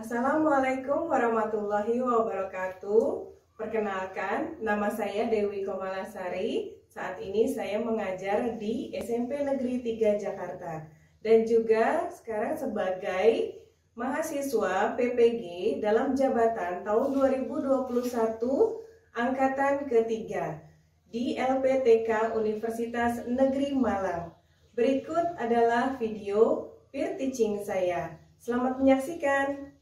Assalamualaikum warahmatullahi wabarakatuh. Perkenalkan, nama saya Dewi Komalasari. Saat ini saya mengajar di SMP Negeri 3 Jakarta. Dan juga sekarang sebagai mahasiswa PPG dalam jabatan tahun 2021 Angkatan ketiga di LPTK Universitas Negeri Malang. Berikut adalah video peer teaching saya. Selamat menyaksikan.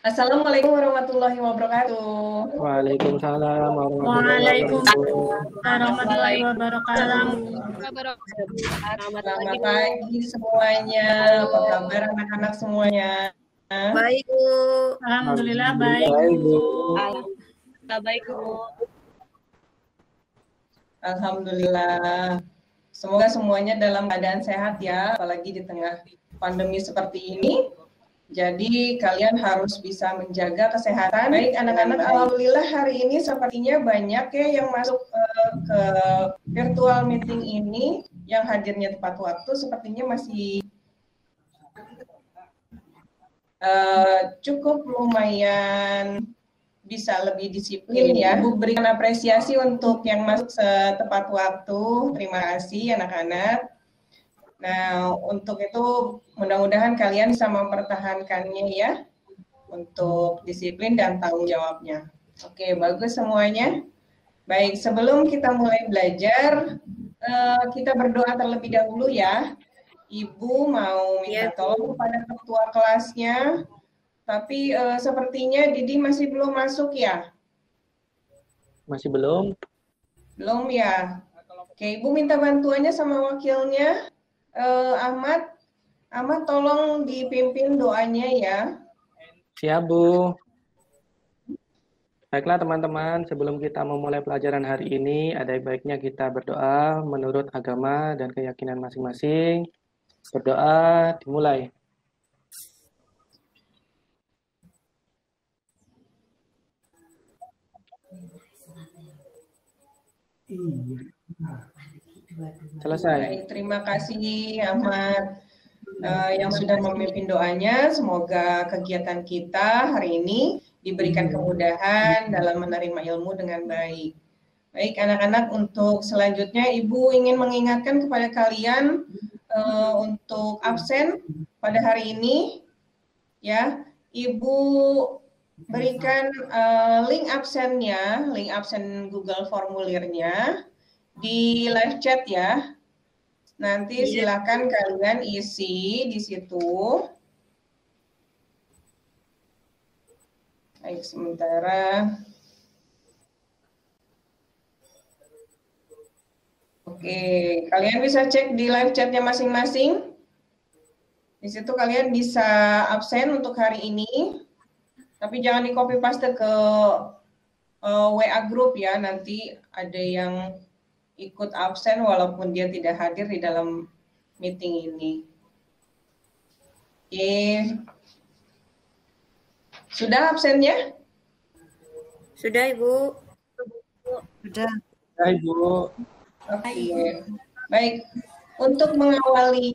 Assalamualaikum warahmatullahi wabarakatuh. Waalaikumsalam warahmatullahi wabarakatuh. Selamat pagi semuanya. Apa kabar anak-anak semuanya? Baik, Bu. Alhamdulillah baik, Bu. Alhamdulillah baik, Bu. Alhamdulillah. Semoga semuanya dalam keadaan sehat ya, apalagi di tengah pandemi seperti ini. Jadi kalian harus bisa menjaga kesehatan. Baik anak-anak, alhamdulillah hari ini sepertinya banyak ya yang masuk ke virtual meeting ini, yang hadirnya tepat waktu sepertinya masih cukup lumayan bisa lebih disiplin ya. Bu berikan apresiasi untuk yang masuk setepat waktu. Terima kasih anak-anak. Nah, untuk itu mudah-mudahan kalian bisa mempertahankannya ya, untuk disiplin dan tanggung jawabnya. Oke, bagus semuanya. Baik, sebelum kita mulai belajar, kita berdoa terlebih dahulu ya. Ibu mau minta tolong kepada ketua kelasnya, tapi sepertinya Didi masih belum masuk ya? Masih belum? Belum ya? Oke, Ibu minta bantuannya sama wakilnya. Ahmad tolong dipimpin doanya ya. Siap, Bu. Baiklah teman-teman, sebelum kita memulai pelajaran hari ini, ada baiknya kita berdoa menurut agama dan keyakinan masing-masing. Berdoa dimulai. Selesai. Baik, terima kasih Ahmad yang sudah memimpin doanya. Semoga kegiatan kita hari ini diberikan kemudahan dalam menerima ilmu dengan baik. Baik anak-anak, untuk selanjutnya Ibu ingin mengingatkan kepada kalian untuk absen pada hari ini ya. Ibu berikan link absennya, link absen Google formulirnya di live chat ya. Nanti silakan kalian isi di situ. Baik, sementara. Oke, kalian bisa cek di live chatnya masing-masing. Di situ kalian bisa absen untuk hari ini. Tapi jangan di copy paste ke WA group ya. Nanti ada yang ikut absen walaupun dia tidak hadir di dalam meeting ini. Oke. Sudah absennya? Sudah, Ibu. Sudah. Sudah, Ibu. Oke. Baik. Untuk mengawali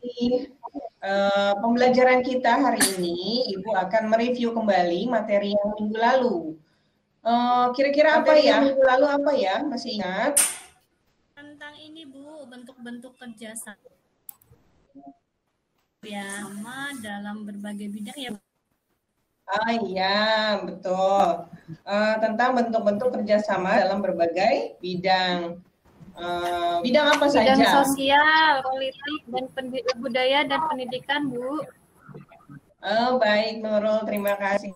pembelajaran kita hari ini, Ibu akan mereview kembali materi yang minggu lalu. Kira-kira apa ya? Minggu lalu apa ya? Masih ingat? Tentang ini, Bu, bentuk-bentuk kerjasama ya, sama dalam berbagai bidang ya. Ah iya, betul. Tentang bentuk-bentuk kerjasama dalam berbagai bidang. Bidang apa saja? Bidang sosial, politik, dan budaya dan pendidikan, Bu. Baik, Nurul, terima kasih.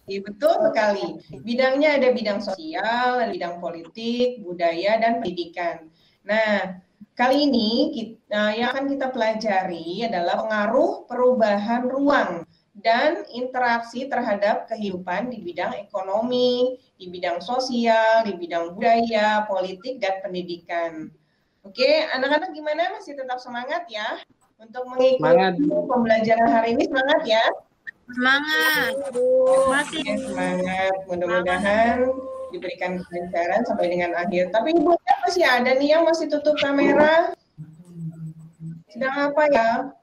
Betul sekali. Bidangnya ada bidang sosial, ada bidang politik, budaya, dan pendidikan. Nah, kali ini yang akan kita pelajari adalah pengaruh perubahan ruang dan interaksi terhadap kehidupan di bidang ekonomi, di bidang sosial, di bidang budaya, politik, dan pendidikan. Oke, anak-anak gimana? Masih tetap semangat ya? Untuk mengikuti pembelajaran hari ini, semangat ya? Semangat. Masih semangat. Mudah-mudahan diberikan kelancaran sampai dengan akhir. Tapi Ibu masih ada nih yang masih tutup kamera. Sedang apa ya?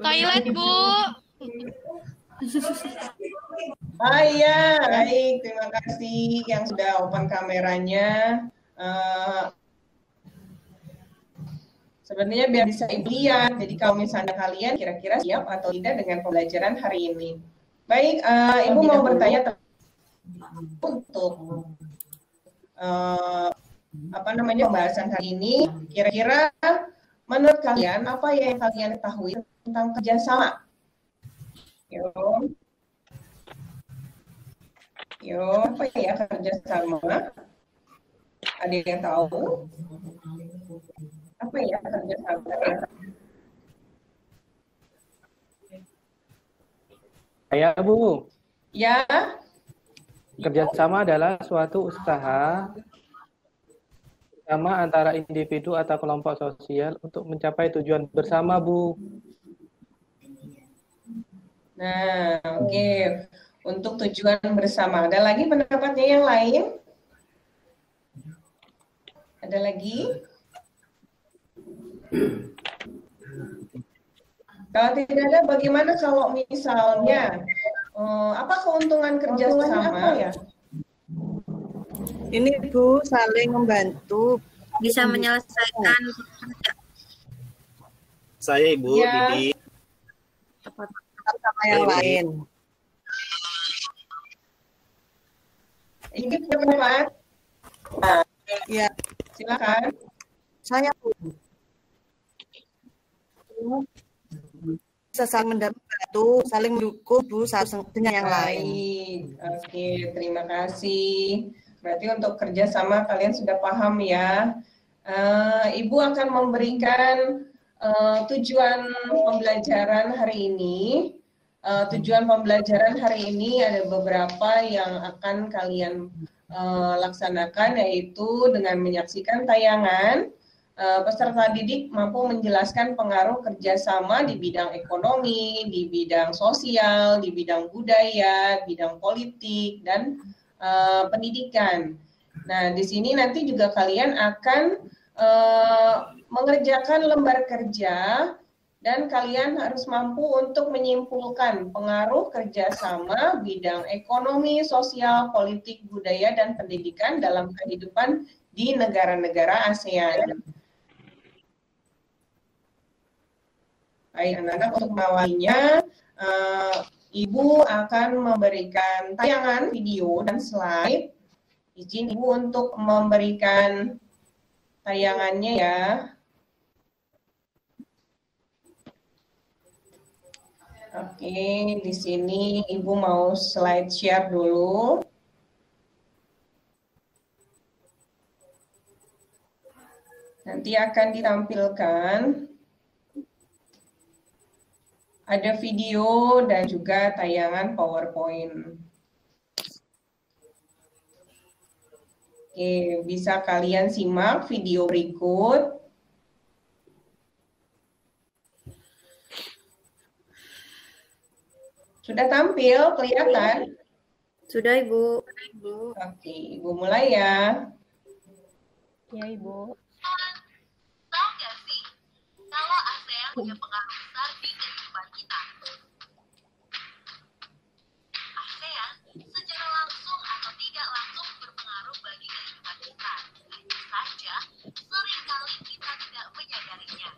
Toilet, Bu. Ah iya, baik. Terima kasih yang sudah open kameranya. Sebenarnya biar bisa Ibu lihat. Jadi kalau misalnya kalian kira-kira siap atau tidak dengan pembelajaran hari ini. Baik, Ibu mau bertanya untuk pembahasan hari ini. Kira-kira menurut kalian apa yang kalian ketahui tentang kerjasama? Yo, apa ya kerjasama? Ada yang tahu? Apa ya kerjasama? Ya, Bu. Ya. Kerjasama adalah suatu usaha bersama antara individu atau kelompok sosial untuk mencapai tujuan bersama, Bu. Nah, oke. Untuk tujuan bersama. Ada lagi pendapatnya yang lain? Ada lagi? Kalau tidak ada, bagaimana kalau misalnya apa keuntungan kerjasama? Ya? Ini Bu, saling membantu. Bisa menyelesaikan Saya Ibu Ya. Didi. Sama yang lain. Ini bermanfaat. Nah, Ya, silakan. saya Bu. Bisa saling membantu, saling mendukung Bu satu dengan yang lain. Baik, oke, terima kasih. Berarti untuk kerjasama kalian sudah paham ya. Ibu akan memberikan tujuan pembelajaran hari ini. Tujuan pembelajaran hari ini ada beberapa yang akan kalian laksanakan, yaitu dengan menyaksikan tayangan. Peserta didik mampu menjelaskan pengaruh kerjasama di bidang ekonomi, di bidang sosial, di bidang budaya, bidang politik, dan pendidikan. Nah, di sini nanti juga kalian akan mengerjakan lembar kerja dan kalian harus mampu untuk menyimpulkan pengaruh kerjasama bidang ekonomi, sosial, politik, budaya, dan pendidikan dalam kehidupan di negara-negara ASEAN. Baik, anak-anak, untuk mengawalinya, Ibu akan memberikan tayangan video dan slide. Izin Ibu untuk memberikan tayangannya ya. Oke, di sini Ibu mau slide share dulu. Nanti akan ditampilkan. Ada video dan juga tayangan PowerPoint. Oke, bisa kalian simak video berikut. Sudah tampil, kelihatan? Sudah, Ibu. Oke, Ibu mulai ya. Ya, Ibu. Tahu nggak sih, kalau ASEAN punya pengaruh besar di kehidupan kita? ASEAN secara langsung atau tidak langsung berpengaruh bagi kehidupan kita. Hanya saja, seringkali kita tidak menyadarinya.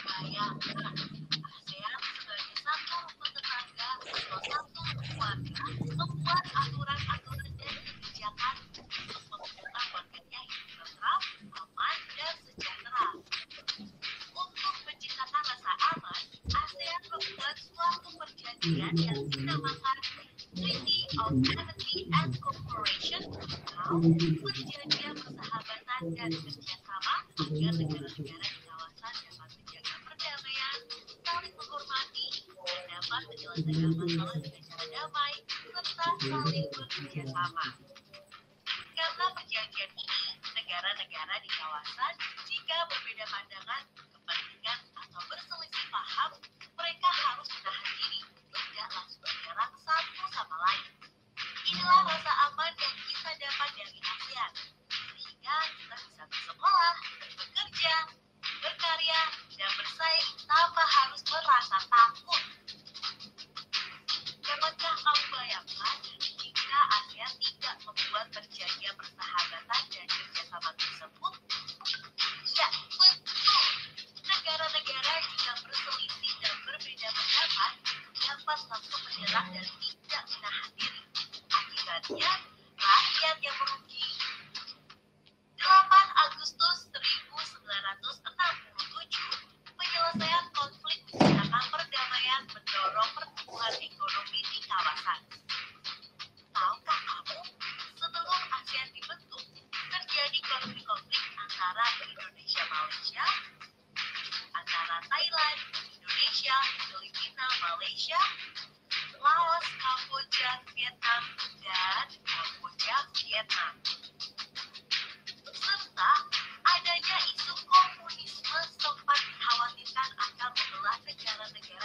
Bayangkan, ASEAN sebagai satu rukun tetangga atau satu keluarga membuat aturan-aturan dan kebijakan untuk mengumpulkan warganya hidup tentram, aman, dan sejahtera. Untuk menciptakan rasa aman, ASEAN membuat suatu perjanjian yang dinamakan Treaty of Amity and Cooperation atau perjanjian persahabatan dan kerjasama agar negara-negara di kawasan dapat menjaga perdamaian, saling menghormati, dan dapat menyelesaikan masalah dengan cara damai, serta saling bekerja sama. Karena perjanjian ini, negara-negara di kawasan jika berbeda pandangan, kepentingan, atau berselisih paham, mereka harus menahan diri, tidak langsung menyerang satu sama lain. Inilah rasa aman yang kita dapat dari ASEAN, sehingga kita bisa bersekolah, bekerja, berkarya, dan bersaing tanpa harus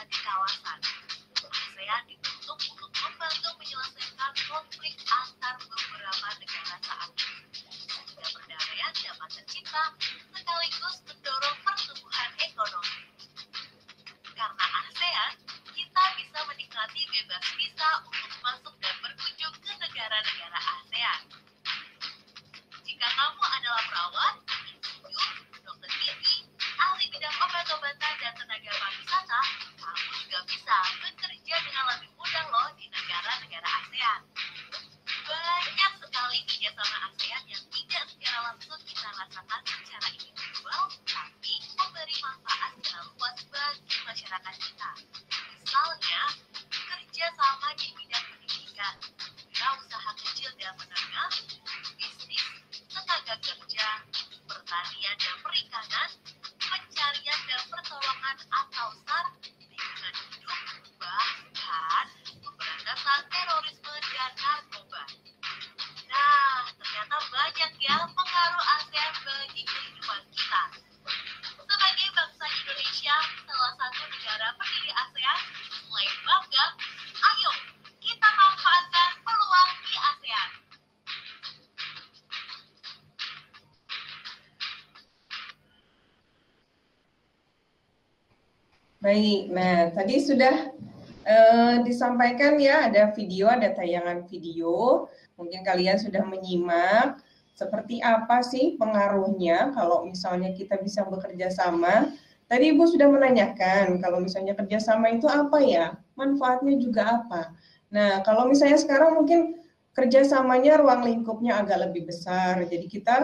di kawasan. ASEAN dibentuk untuk membantu menyelesaikan konflik antar beberapa negara saat ini, sehingga perdamaian dapat tercipta sekaligus mendorong pertumbuhan ekonomi. Karena ASEAN, kita bisa menikmati bebas visa untuk masuk dan berkunjung ke negara-negara ASEAN. Jika kamu adalah perawat, insinyur, dokter gizi, ahli bidang obat-obatan dan tenaga pariwisata, kamu juga bisa bekerja dengan lebih mudah loh di negara-negara ASEAN. Banyak sekali kerjasama ASEAN yang tidak secara langsung kita rasakan secara individual, tapi memberi manfaat secara luas bagi masyarakat kita. Misalnya, kerjasama di bidang pendidikan, usaha kecil dan menengah, bisnis, tenaga kerja, pertanian dan perikanan, pencarian dan pertolongan atau SAR, lingkungan hidup, bahkan pemberantasan terorisme dan narkoba. Nah, ternyata banyak ya pengaruh ASEAN bagi kehidupan kita. Sebagai bangsa Indonesia, salah satu negara pendiri ASEAN, selain bangga, ayo kita manfaatkan peluang di ASEAN. Baik, nah tadi sudah disampaikan ya, ada video, ada tayangan video. Mungkin kalian sudah menyimak seperti apa sih pengaruhnya kalau misalnya kita bisa bekerja sama. Tadi Ibu sudah menanyakan kalau misalnya kerjasama itu apa ya, manfaatnya juga apa. Nah, kalau misalnya sekarang mungkin kerjasamanya ruang lingkupnya agak lebih besar, jadi kita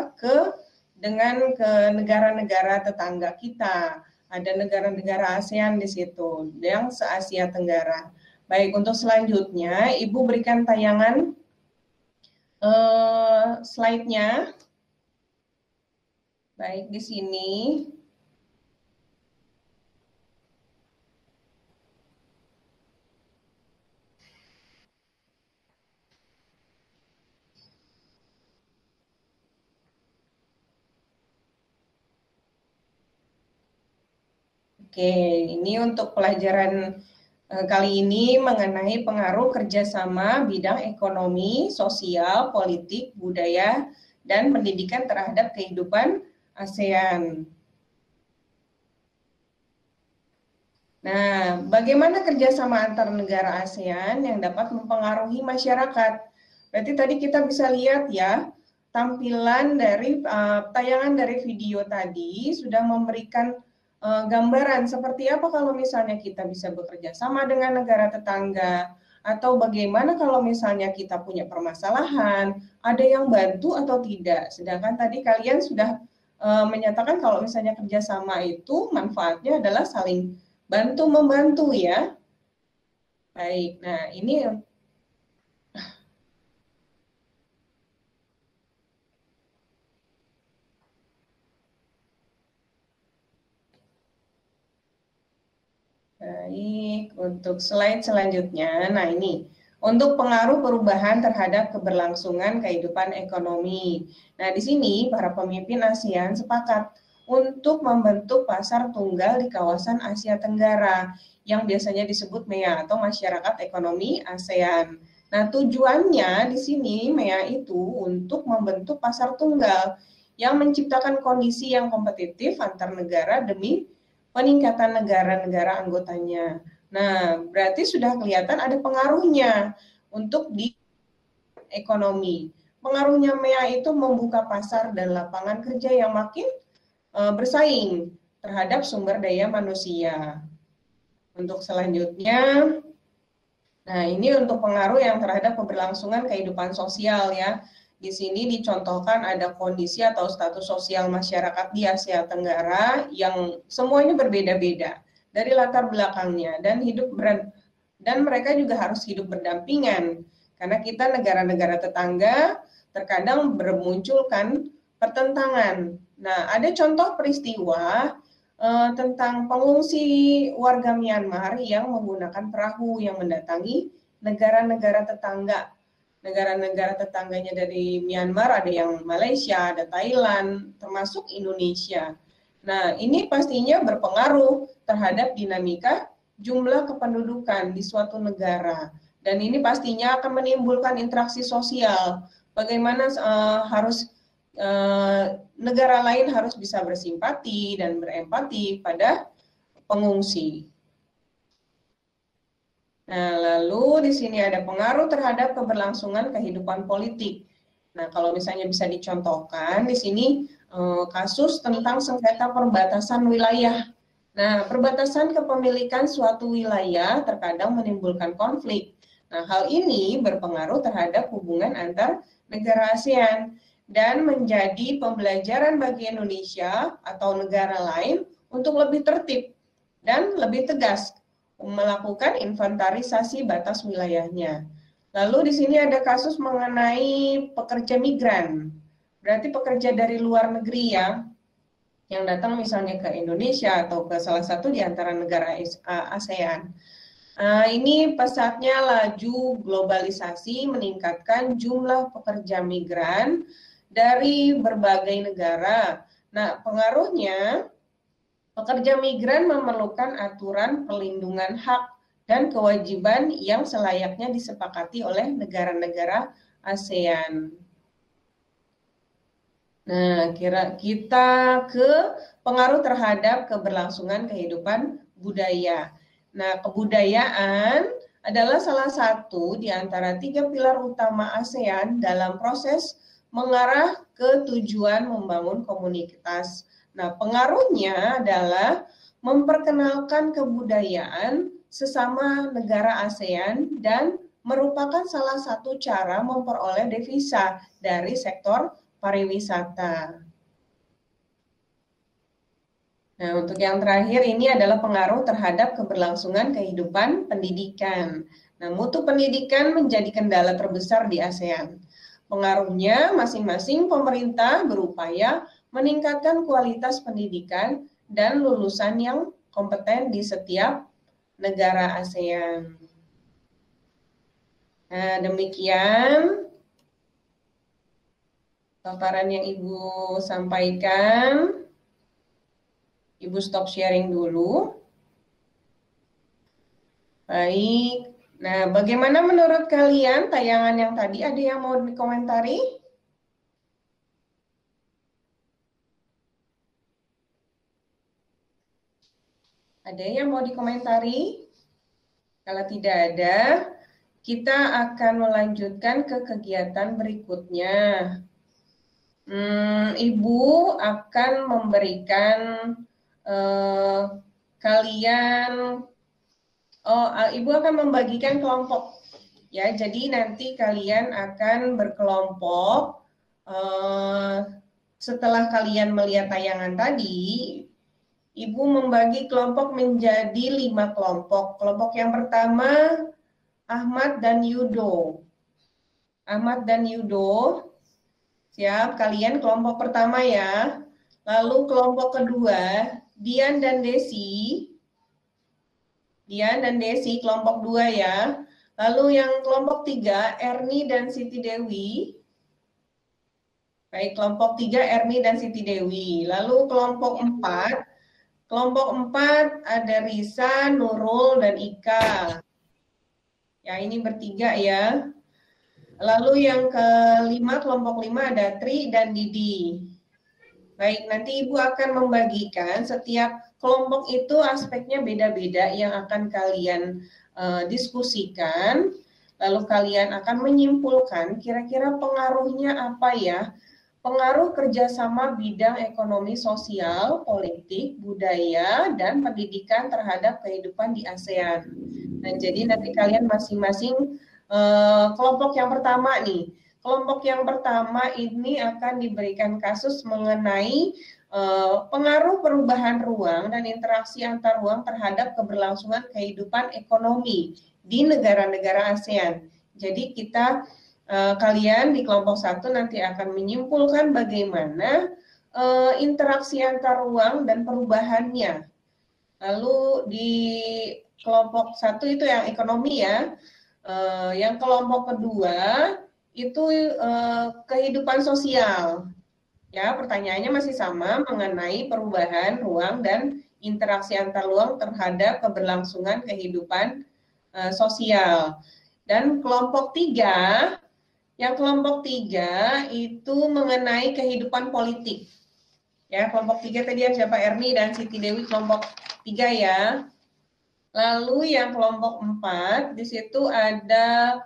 dengan negara-negara tetangga kita. Ada negara-negara ASEAN di situ, yang se-Asia Tenggara. Baik, untuk selanjutnya, Ibu berikan tayangan slide-nya. Baik, di sini. Oke, ini untuk pelajaran kali ini mengenai pengaruh kerjasama bidang ekonomi, sosial, politik, budaya, dan pendidikan terhadap kehidupan ASEAN. Nah, bagaimana kerjasama antar negara ASEAN yang dapat mempengaruhi masyarakat? Berarti tadi kita bisa lihat ya, tampilan dari tayangan dari video tadi sudah memberikan gambaran seperti apa kalau misalnya kita bisa bekerja sama dengan negara tetangga, atau bagaimana kalau misalnya kita punya permasalahan, ada yang bantu atau tidak. Sedangkan tadi kalian sudah menyatakan kalau misalnya kerjasama itu manfaatnya adalah saling bantu-membantu ya. Baik, nah ini baik, untuk slide selanjutnya, nah ini, untuk pengaruh perubahan terhadap keberlangsungan kehidupan ekonomi. Nah, di sini para pemimpin ASEAN sepakat untuk membentuk pasar tunggal di kawasan Asia Tenggara, yang biasanya disebut MEA atau Masyarakat Ekonomi ASEAN. Nah, tujuannya di sini MEA itu untuk membentuk pasar tunggal yang menciptakan kondisi yang kompetitif antar negara demi peningkatan negara-negara anggotanya. Nah, berarti sudah kelihatan ada pengaruhnya untuk di ekonomi. Pengaruhnya MEA itu membuka pasar dan lapangan kerja yang makin bersaing terhadap sumber daya manusia. Untuk selanjutnya, nah ini untuk pengaruh yang terhadap keberlangsungan kehidupan sosial ya. Di sini dicontohkan ada kondisi atau status sosial masyarakat di Asia Tenggara yang semuanya berbeda-beda dari latar belakangnya dan mereka juga harus hidup berdampingan karena kita negara-negara tetangga terkadang bermunculkan pertentangan. Nah, ada contoh peristiwa tentang pengungsi warga Myanmar yang menggunakan perahu yang mendatangi negara-negara tetangga. Negara-negara tetangganya dari Myanmar ada yang Malaysia, ada Thailand, termasuk Indonesia. Nah, ini pastinya berpengaruh terhadap dinamika jumlah kependudukan di suatu negara. Dan ini pastinya akan menimbulkan interaksi sosial. Bagaimana negara lain harus bisa bersimpati dan berempati pada pengungsi. Nah, lalu di sini ada pengaruh terhadap keberlangsungan kehidupan politik. Nah, kalau misalnya bisa dicontohkan di sini kasus tentang sengketa perbatasan wilayah. Nah, perbatasan kepemilikan suatu wilayah terkadang menimbulkan konflik. Nah, hal ini berpengaruh terhadap hubungan antar negara ASEAN dan menjadi pembelajaran bagi Indonesia atau negara lain untuk lebih tertib dan lebih tegas melakukan inventarisasi batas wilayahnya. Lalu di sini ada kasus mengenai pekerja migran. Berarti pekerja dari luar negeri ya, yang datang misalnya ke Indonesia atau ke salah satu di antara negara ASEAN. Ini pesatnya laju globalisasi meningkatkan jumlah pekerja migran dari berbagai negara. Nah, pengaruhnya pekerja migran memerlukan aturan perlindungan hak dan kewajiban yang selayaknya disepakati oleh negara-negara ASEAN. Nah, kita ke pengaruh terhadap keberlangsungan kehidupan budaya. Nah, kebudayaan adalah salah satu di antara 3 pilar utama ASEAN dalam proses mengarah ke tujuan membangun komunitas. Nah, pengaruhnya adalah memperkenalkan kebudayaan sesama negara ASEAN dan merupakan salah satu cara memperoleh devisa dari sektor pariwisata. Nah, untuk yang terakhir ini adalah pengaruh terhadap keberlangsungan kehidupan pendidikan. Nah, mutu pendidikan menjadi kendala terbesar di ASEAN. Pengaruhnya masing-masing pemerintah berupaya meningkatkan kualitas pendidikan dan lulusan yang kompeten di setiap negara ASEAN. Nah, demikian paparan yang Ibu sampaikan. Ibu stop sharing dulu. Baik. Nah, bagaimana menurut kalian tayangan yang tadi? Ada yang mau dikomentari? Ada yang mau dikomentari? Kalau tidak ada, kita akan melanjutkan ke kegiatan berikutnya. Ibu akan memberikan Ibu akan membagikan kelompok ya. Jadi nanti kalian akan berkelompok setelah kalian melihat tayangan tadi. Ibu membagi kelompok menjadi 5 kelompok. Kelompok yang pertama Ahmad dan Yudo. Ahmad dan Yudo. Siap, kalian kelompok pertama ya. Lalu kelompok kedua Dian dan Desi. Dian dan Desi kelompok 2 ya. Lalu yang kelompok 3 Erni dan Siti Dewi. Baik, kelompok 3 Erni dan Siti Dewi. Lalu kelompok 4 ada Risa, Nurul dan Ika. Ya, ini bertiga ya. Lalu yang kelima kelompok 5 ada Tri dan Didi. Baik, nanti Ibu akan membagikan setiap kelompok itu aspeknya beda-beda yang akan kalian diskusikan. Lalu kalian akan menyimpulkan kira-kira pengaruhnya apa ya. Pengaruh kerjasama bidang ekonomi sosial, politik, budaya, dan pendidikan terhadap kehidupan di ASEAN. Nah, jadi nanti kalian masing-masing kelompok yang pertama nih. Kelompok yang pertama ini akan diberikan kasus mengenai pengaruh perubahan ruang dan interaksi antar ruang terhadap keberlangsungan kehidupan ekonomi di negara-negara ASEAN. Jadi kalian di kelompok 1 nanti akan menyimpulkan bagaimana interaksi antar ruang dan perubahannya. Lalu di kelompok 1 itu yang ekonomi ya. Yang kelompok kedua itu kehidupan sosial. Ya, pertanyaannya masih sama mengenai perubahan ruang dan interaksi antar ruang terhadap keberlangsungan kehidupan sosial. Dan kelompok 3, kelompok 3 itu mengenai kehidupan politik. Ya, kelompok 3 tadi yang siapa, Erni dan Siti Dewi, kelompok 3 ya. Lalu yang kelompok 4 di situ ada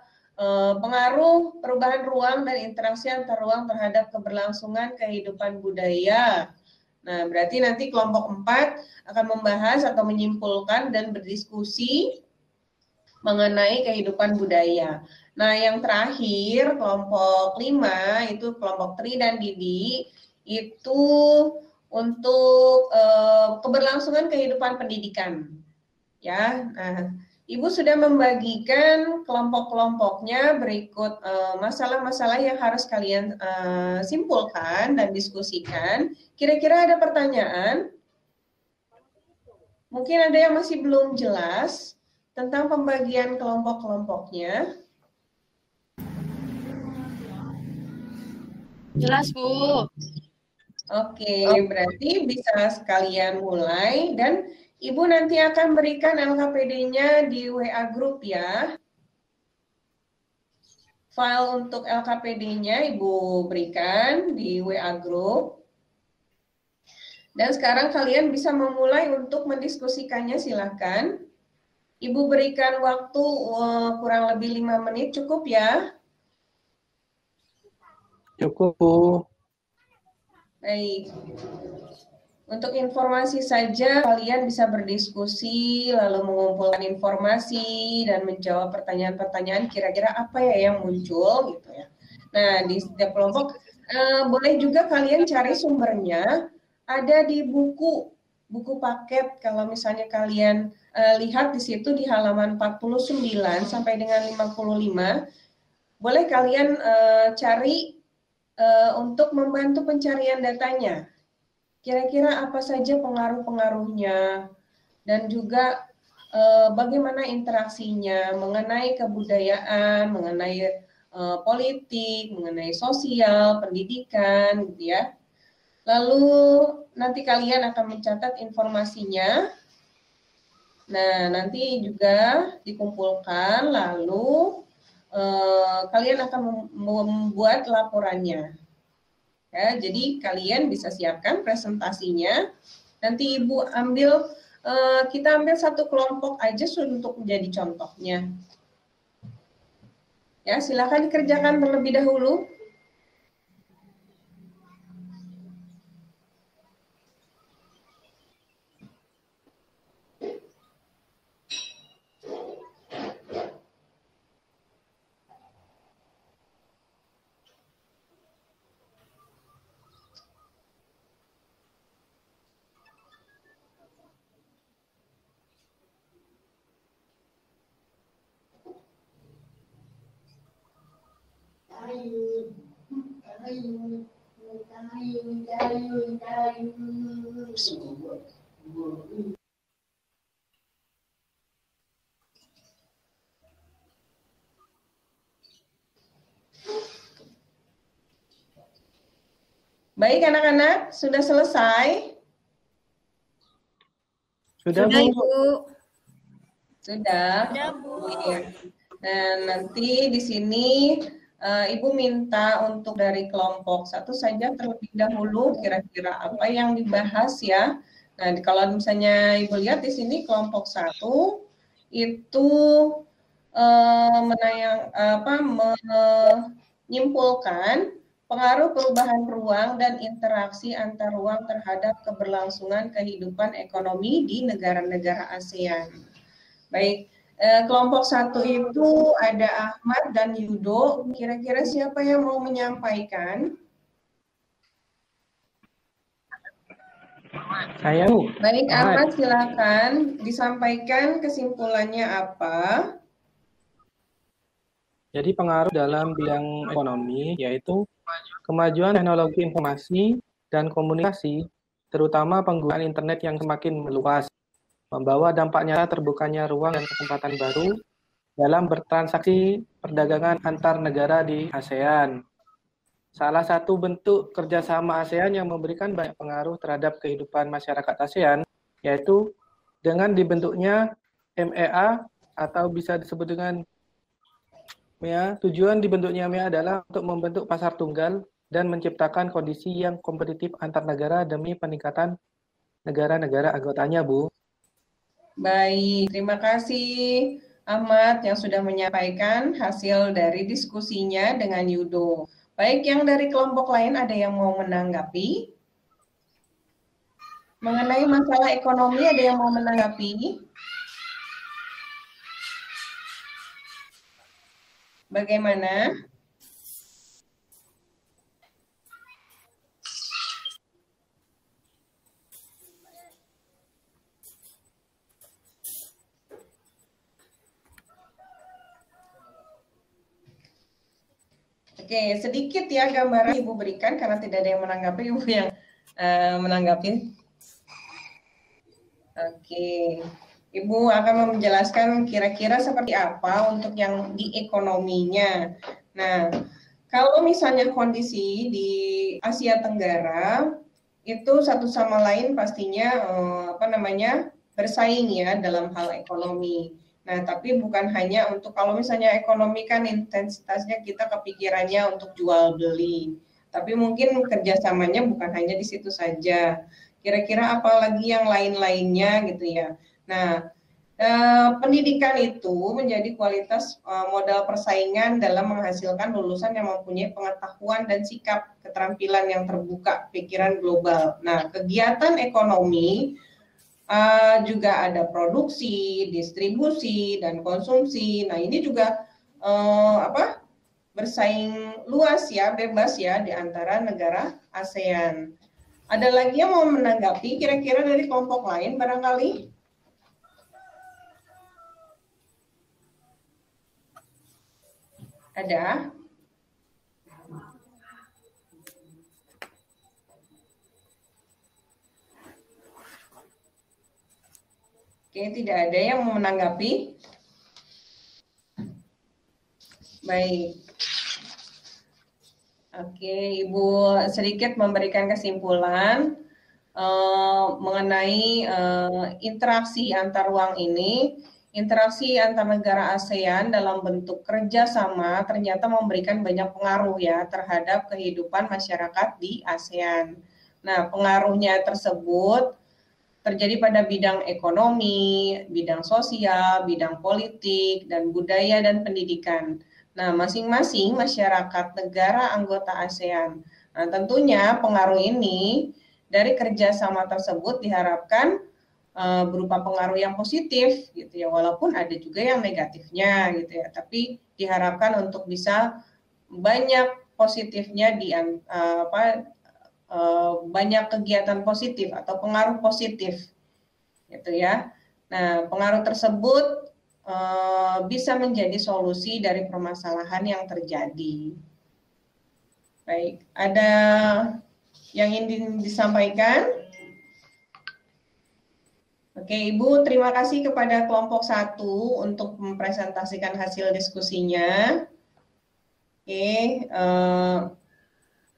pengaruh perubahan ruang dan interaksi antar ruang terhadap keberlangsungan kehidupan budaya. Nah, berarti nanti kelompok 4 akan membahas atau menyimpulkan dan berdiskusi mengenai kehidupan budaya. Nah, yang terakhir kelompok 5 itu kelompok Tri dan Didi itu untuk keberlangsungan kehidupan pendidikan. Ya, nah, Ibu sudah membagikan kelompok-kelompoknya berikut masalah-masalah yang harus kalian simpulkan dan diskusikan. Kira-kira ada pertanyaan? Mungkin ada yang masih belum jelas tentang pembagian kelompok-kelompoknya. Jelas, Bu. Oke, berarti bisa sekalian mulai dan Ibu nanti akan berikan LKPD-nya di WA Group ya. File untuk LKPD-nya Ibu berikan di WA Group. Dan sekarang kalian bisa memulai untuk mendiskusikannya, silahkan. Ibu berikan waktu kurang lebih 5 menit, cukup ya? Cukup, Bu. Baik. Untuk informasi saja, kalian bisa berdiskusi, lalu mengumpulkan informasi, dan menjawab pertanyaan-pertanyaan kira-kira apa ya yang muncul, gitu ya. Nah, di setiap kelompok, boleh juga kalian cari sumbernya, ada di buku paket, kalau misalnya kalian lihat di situ di halaman 49 sampai dengan 55, boleh kalian cari untuk membantu pencarian datanya. Kira-kira apa saja pengaruh-pengaruhnya dan juga bagaimana interaksinya mengenai kebudayaan, mengenai politik, mengenai sosial, pendidikan, gitu ya. Lalu nanti kalian akan mencatat informasinya. Nah, nanti juga dikumpulkan, lalu kalian akan membuat laporannya. Ya, jadi kalian bisa siapkan presentasinya. Nanti Ibu ambil, kita ambil satu kelompok aja untuk menjadi contohnya. Ya, silakan dikerjakan terlebih dahulu. Baik anak-anak, sudah selesai? Sudah, Sudah, Bu. Ibu. Sudah. Sudah, Bu. Oke. Dan nanti di sini Ibu minta untuk dari kelompok 1 saja terlebih dahulu kira-kira apa yang dibahas ya. Nah, kalau misalnya Ibu lihat di sini kelompok 1 itu menyimpulkan pengaruh perubahan ruang dan interaksi antar ruang terhadap keberlangsungan kehidupan ekonomi di negara-negara ASEAN. Baik, kelompok 1 itu ada Ahmad dan Yudo. Kira-kira siapa yang mau menyampaikan? Saya, Bu. Baik, Ahmad. Ahmad silakan disampaikan kesimpulannya apa. Jadi pengaruh dalam bidang ekonomi yaitu kemajuan teknologi informasi dan komunikasi, terutama penggunaan internet yang semakin meluas, membawa dampak nyata terbukanya ruang dan kesempatan baru dalam bertransaksi perdagangan antar negara di ASEAN. Salah satu bentuk kerjasama ASEAN yang memberikan banyak pengaruh terhadap kehidupan masyarakat ASEAN yaitu dengan dibentuknya MEA atau bisa disebut dengan MEA. Tujuan dibentuknya MEA adalah untuk membentuk pasar tunggal dan menciptakan kondisi yang kompetitif antar negara demi peningkatan negara-negara anggotanya, Bu. Baik, terima kasih Ahmad yang sudah menyampaikan hasil dari diskusinya dengan Yudo. Baik, yang dari kelompok lain ada yang mau menanggapi? Mengenai masalah ekonomi ada yang mau menanggapi? Bagaimana? Oke, sedikit ya gambaran Ibu berikan karena tidak ada yang menanggapi, Ibu yang menanggapi. Oke, Ibu akan menjelaskan kira-kira seperti apa untuk yang di ekonominya. Nah, kalau misalnya kondisi di Asia Tenggara itu satu sama lain pastinya bersaing ya dalam hal ekonomi. Nah, tapi bukan hanya untuk kalau misalnya ekonomi kan intensitasnya kita kepikirannya untuk jual beli. Tapi mungkin kerjasamanya bukan hanya di situ saja. Kira-kira apalagi yang lain-lainnya gitu ya. Nah, pendidikan itu menjadi kualitas modal persaingan dalam menghasilkan lulusan yang mempunyai pengetahuan dan sikap keterampilan yang terbuka, pikiran global. Nah, kegiatan ekonomi juga ada produksi, distribusi, dan konsumsi. Nah, ini juga bersaing luas ya, bebas ya di antara negara ASEAN. Ada lagi yang mau menanggapi kira-kira dari kelompok lain barangkali? Ada? Oke, tidak ada yang mau menanggapi. Baik. Oke, Ibu sedikit memberikan kesimpulan mengenai interaksi antar ruang ini. Interaksi antar negara ASEAN dalam bentuk kerjasama ternyata memberikan banyak pengaruh ya terhadap kehidupan masyarakat di ASEAN. Nah, pengaruhnya tersebut terjadi pada bidang ekonomi, bidang sosial, bidang politik, dan budaya dan pendidikan. Nah, masing-masing masyarakat negara anggota ASEAN. Nah, tentunya pengaruh ini dari kerjasama tersebut diharapkan berupa pengaruh yang positif, gitu ya. Walaupun ada juga yang negatifnya, gitu ya. Tapi diharapkan untuk bisa banyak positifnya banyak kegiatan positif atau pengaruh positif, gitu ya. Nah, pengaruh tersebut bisa menjadi solusi dari permasalahan yang terjadi. Baik, ada yang ingin disampaikan? Oke, Ibu, terima kasih kepada kelompok 1 untuk mempresentasikan hasil diskusinya. Oke,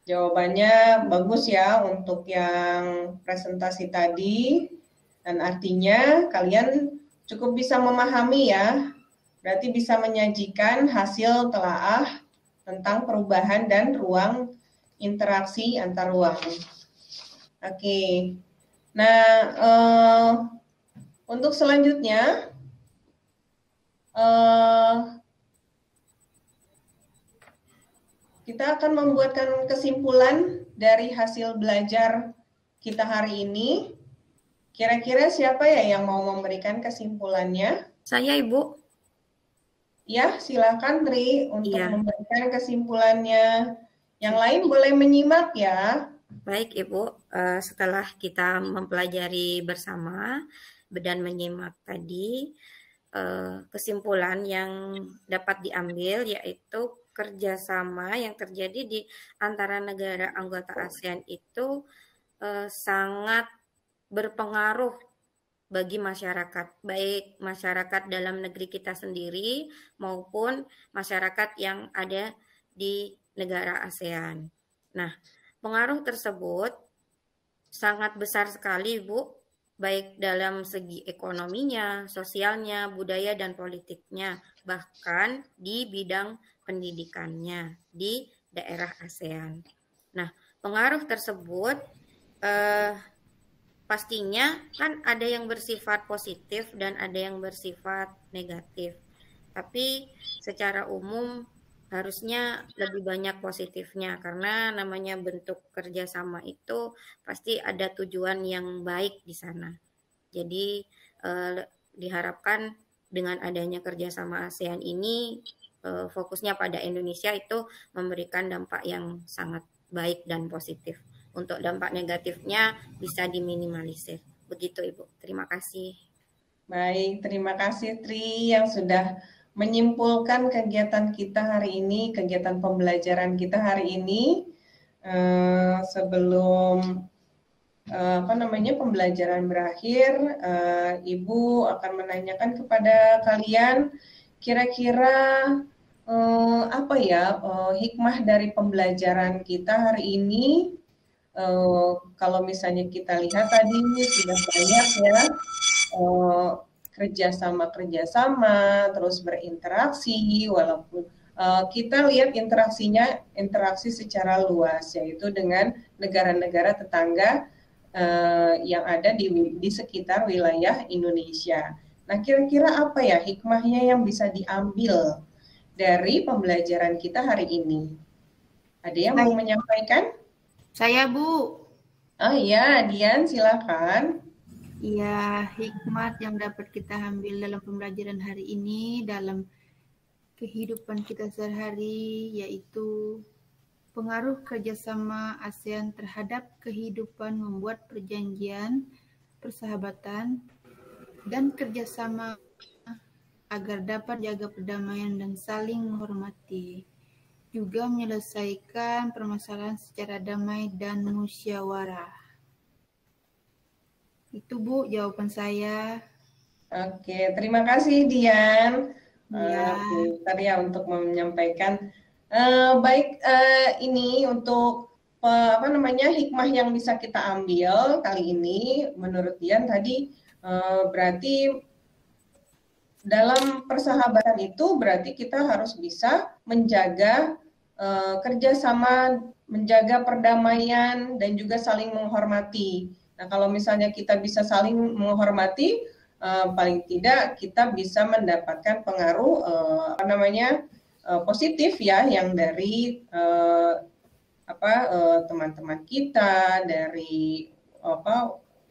jawabannya bagus ya untuk yang presentasi tadi. Dan artinya kalian cukup bisa memahami ya, berarti bisa menyajikan hasil telaah tentang perubahan dan ruang interaksi antar ruang. Oke, nah untuk selanjutnya kita akan membuatkan kesimpulan dari hasil belajar kita hari ini. Kira-kira siapa ya yang mau memberikan kesimpulannya? Saya, Ibu. Ya, silakan Tri untuk Iya. memberikan kesimpulannya. Yang lain boleh menyimak ya. Baik, Ibu. Setelah kita mempelajari bersama dan menyimak tadi, kesimpulan yang dapat diambil yaitu kerjasama yang terjadi di antara negara anggota ASEAN itu sangat berpengaruh bagi masyarakat, baik masyarakat dalam negeri kita sendiri maupun masyarakat yang ada di negara ASEAN. Nah, pengaruh tersebut sangat besar sekali, Bu, baik dalam segi ekonominya, sosialnya, budaya, dan politiknya, bahkan di bidang pendidikannya di daerah ASEAN. Nah, pengaruh tersebut pastinya kan ada yang bersifat positif dan ada yang bersifat negatif. Tapi secara umum harusnya lebih banyak positifnya karena namanya bentuk kerjasama itu pasti ada tujuan yang baik di sana. Jadi diharapkan dengan adanya kerjasama ASEAN ini fokusnya pada Indonesia itu memberikan dampak yang sangat baik dan positif. Untuk dampak negatifnya bisa diminimalisir. Begitu Ibu. Terima kasih. Baik, terima kasih Tri yang sudah menyimpulkan kegiatan kita hari ini, kegiatan pembelajaran kita hari ini. Sebelum pembelajaran berakhir, Ibu akan menanyakan kepada kalian kira-kira hikmah dari pembelajaran kita hari ini. Kalau misalnya kita lihat tadi sudah banyak ya kerjasama, terus berinteraksi, walaupun kita lihat interaksi secara luas, yaitu dengan negara-negara tetangga yang ada di sekitar wilayah Indonesia. Nah, kira-kira apa ya hikmahnya yang bisa diambil dari pembelajaran kita hari ini? Ada yang mau menyampaikan? Saya, Bu. Oh iya, Dian, silakan. Iya, hikmat yang dapat kita ambil dalam pembelajaran hari ini dalam kehidupan kita sehari-hari yaitu pengaruh kerjasama ASEAN terhadap kehidupan membuat perjanjian, persahabatan, dan kerjasama agar dapat jaga perdamaian dan saling menghormati. Juga menyelesaikan permasalahan secara damai dan musyawarah. Itu Bu jawaban saya. Oke, terima kasih Dian. Ya. Bentar ya untuk menyampaikan. Ini untuk hikmah yang bisa kita ambil kali ini menurut Dian tadi berarti dalam persahabatan itu berarti kita harus bisa menjaga kerjasama, menjaga perdamaian dan juga saling menghormati. Nah, kalau misalnya kita bisa saling menghormati, paling tidak kita bisa mendapatkan pengaruh positif ya yang dari teman-teman kita dari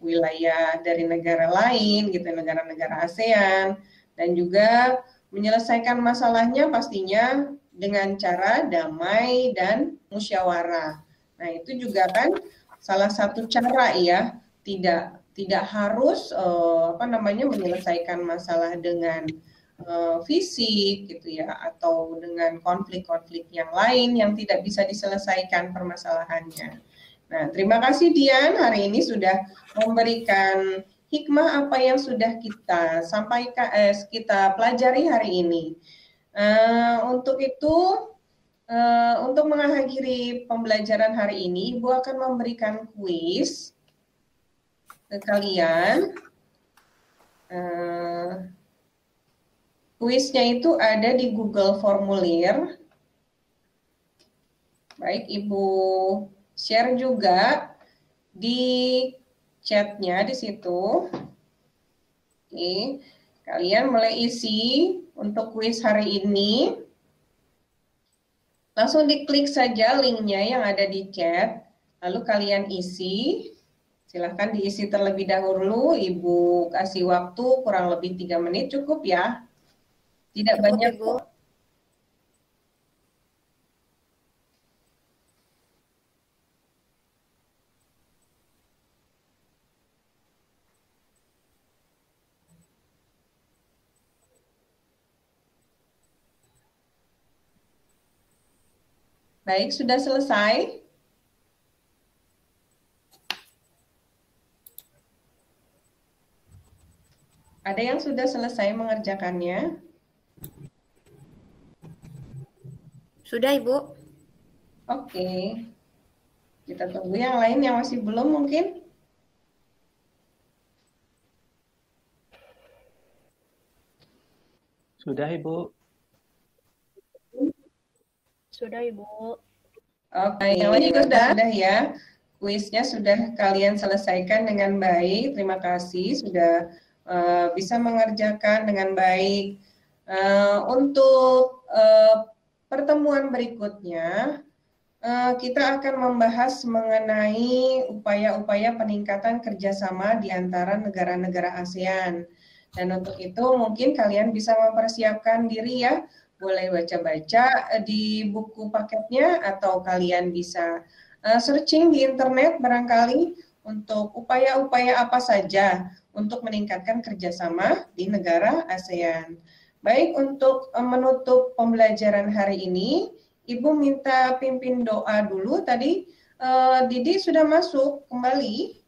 wilayah dari negara lain gitu, negara-negara ASEAN, dan juga menyelesaikan masalahnya pastinya dengan cara damai dan musyawarah. Nah, itu juga kan salah satu cara ya, tidak harus menyelesaikan masalah dengan fisik gitu ya, atau dengan konflik-konflik yang lain yang tidak bisa diselesaikan permasalahannya. Nah, terima kasih Dian hari ini sudah memberikan hikmah apa yang sudah kita sampaikan, kita pelajari hari ini. Untuk itu, untuk mengakhiri pembelajaran hari ini, Ibu akan memberikan kuis ke kalian. Kuisnya itu ada di Google Formulir. Baik, Ibu share juga di chatnya di situ. Oke, kalian mulai isi untuk kuis hari ini. Langsung diklik saja linknya yang ada di chat, lalu kalian isi. Silahkan diisi terlebih dahulu, Ibu kasih waktu kurang lebih 3 menit cukup ya. Tidak cukup, banyak Ibu. Baik, sudah selesai? Ada yang sudah selesai mengerjakannya? Sudah, Ibu. Oke. Kita tunggu yang lain yang masih belum mungkin. Sudah, Ibu. Sudah, Ibu. Oke, yang lain juga sudah ya. Kuisnya sudah kalian selesaikan dengan baik. Terima kasih sudah bisa mengerjakan dengan baik. Untuk pertemuan berikutnya, kita akan membahas mengenai upaya-upaya peningkatan kerjasama di antara negara-negara ASEAN. Dan untuk itu mungkin kalian bisa mempersiapkan diri ya, boleh baca-baca di buku paketnya atau kalian bisa searching di internet barangkali untuk upaya-upaya apa saja untuk meningkatkan kerjasama di negara ASEAN. Baik, untuk menutup pembelajaran hari ini, Ibu minta pimpin doa dulu. Tadi Didi sudah masuk kembali.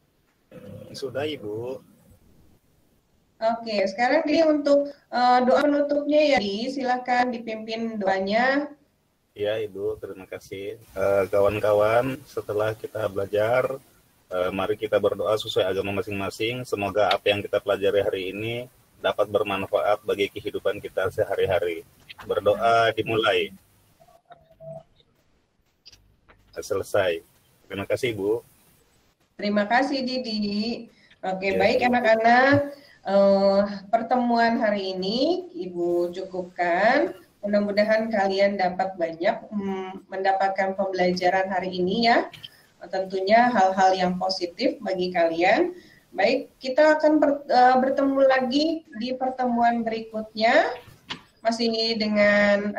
Sudah, Ibu. Oke, sekarang Didi untuk doa penutupnya ya, Didi. Silakan dipimpin doanya. Ya, Ibu, terima kasih. Kawan-kawan, setelah kita belajar, mari kita berdoa sesuai agama masing-masing. Semoga apa yang kita pelajari hari ini dapat bermanfaat bagi kehidupan kita sehari-hari. Berdoa dimulai. Selesai. Terima kasih, Ibu. Terima kasih, Didi. Oke, Ya, baik Ibu. anak-anak. Pertemuan hari ini Ibu cukupkan. Mudah-mudahan kalian dapat banyak mendapatkan pembelajaran hari ini ya. Tentunya hal-hal yang positif bagi kalian. Baik, kita akan bertemu lagi di pertemuan berikutnya. Masih dengan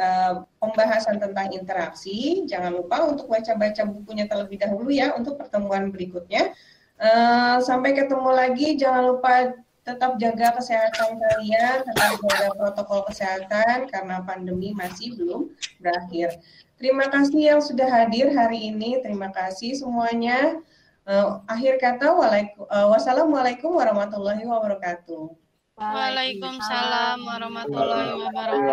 pembahasan tentang interaksi. Jangan lupa untuk baca-baca bukunya terlebih dahulu ya untuk pertemuan berikutnya. Sampai ketemu lagi, jangan lupa tetap jaga kesehatan kalian, tetap jaga protokol kesehatan karena pandemi masih belum berakhir. Terima kasih yang sudah hadir hari ini, terima kasih semuanya. Akhir kata, wassalamualaikum warahmatullahi wabarakatuh. Waalaikumsalam warahmatullahi wabarakatuh.